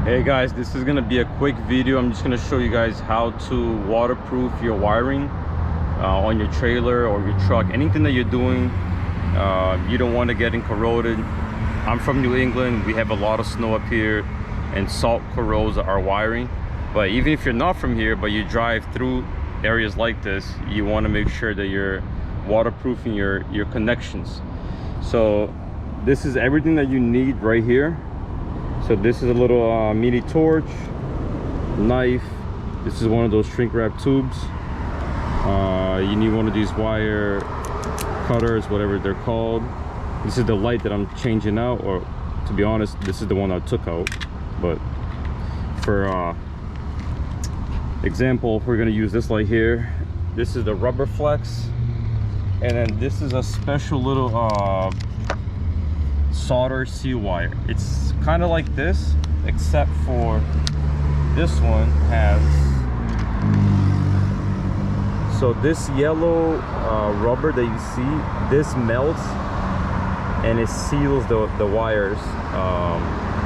Hey guys, this is gonna be a quick video. I'm just gonna show you guys how to waterproof your wiring on your trailer or your truck. Anything that you're doing, you don't want to get corroded. I'm from New England. We have a lot of snow up here and salt corrodes our wiring. But even if you're not from here but you drive through areas like this, you want to make sure that you're waterproofing your connections. So this is everything that you need right here. So this is a little mini torch, knife. This is one of those shrink wrap tubes. You need one of these wire cutters, whatever they're called. This is the light that I'm changing out, or to be honest, this is the one I took out. But for example, we're gonna use this light here. This is the rubber flex, and then this is a special little solder seal wire. It's kind of like this, except for this one has, so this yellow rubber that you see, this melts and it seals the wires,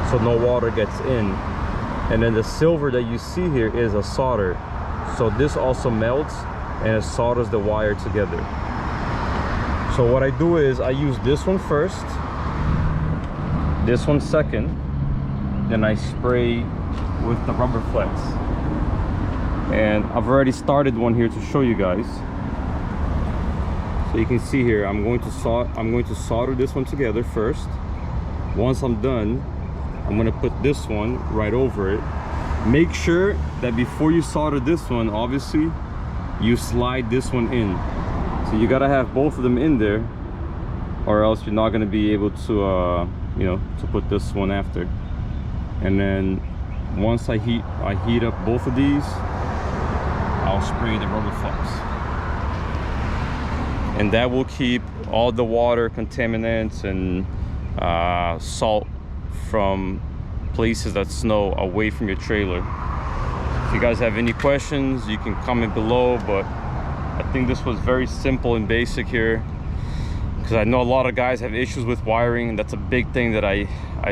so no water gets in. And then the silver that you see here is a solder, so this also melts and it solders the wire together. So what I do is I use this one first, this one second, then I spray with the rubber flex. And I've already started one here to show you guys. So you can see here, I'm going to solder this one together first. Once I'm done, I'm going to put this one right over it. Make sure that before you solder this one, obviously, you slide this one in. So you gotta have both of them in there, or else you're not going to be able to you know, to put this one after. And then once I heat up both of these, I'll spray the rubber flex, and that will keep all the water contaminants and salt from places that snow away from your trailer. If you guys have any questions, you can comment below, but I think this was very simple and basic here, because I know a lot of guys have issues with wiring, and that's a big thing that I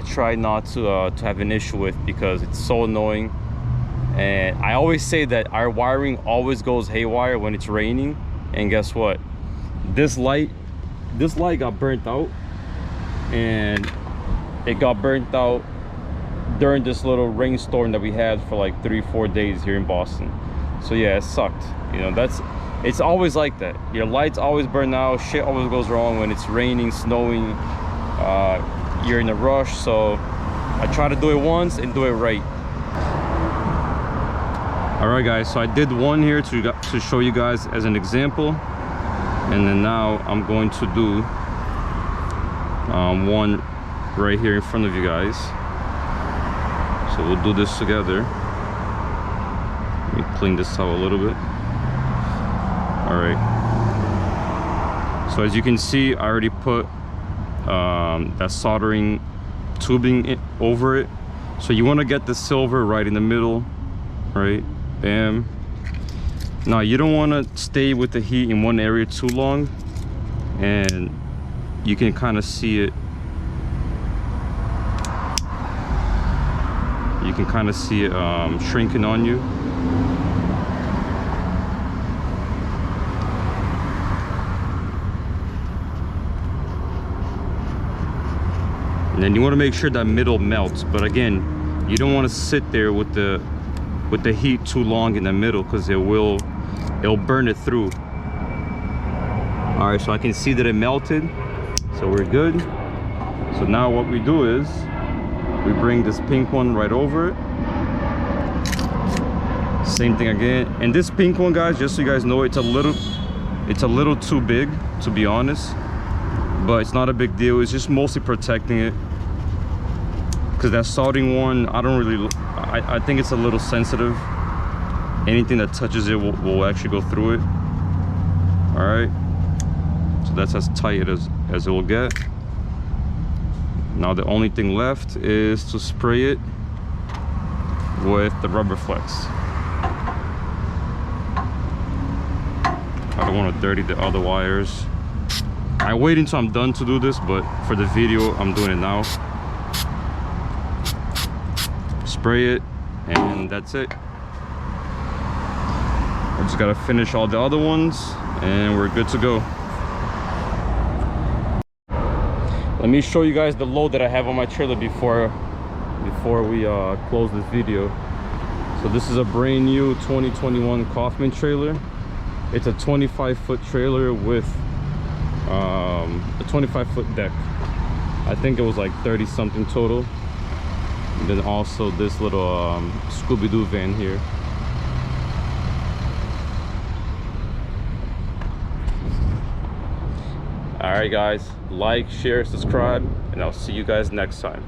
try not to have an issue with, because it's so annoying. And I always say that our wiring always goes haywire when it's raining, and guess what? This light got burnt out, and it got burnt out during this little rainstorm that we had for like 3-4 days here in Boston. So yeah, it sucked. You know, it's always like that. Your lights always burn out, shit always goes wrong when it's raining, snowing, you're in a rush. So I try to do it once and do it right. All right guys, so I did one here to show you guys as an example, and then now I'm going to do one right here in front of you guys. So we'll do this together. Let me clean this out a little bit. All right, so as you can see, I already put that soldering tubing over it. So you want to get the silver right in the middle, right? Bam. Now you don't want to stay with the heat in one area too long, and you can kind of see it. You can kind of see it shrinking on you. And then you want to make sure that middle melts, but again, you don't want to sit there with the heat too long in the middle, because it'll burn it through. All right, so I can see that it melted, so we're good. So now what we do is we bring this pink one right over it. Same thing again. And this pink one, guys, just so you guys know, it's a little too big, to be honest, but it's not a big deal. It's just mostly protecting it, because that soldering one, I think it's a little sensitive. Anything that touches it will actually go through it. All right, so that's as tight as it will get. Now the only thing left is to spray it with the rubber flex. I don't want to dirty the other wires. I wait until I'm done to do this, but for the video, I'm doing it now. spray it, and that's it. I just gotta finish all the other ones and we're good to go. Let me show you guys the load that I have on my trailer before we close this video. So this is a brand new 2021 Kaufman trailer. It's a 25-foot trailer with a 25-foot deck. I think it was like 30 something total. And then also this little Scooby-Doo van here. Alright guys, like, share, subscribe, and I'll see you guys next time.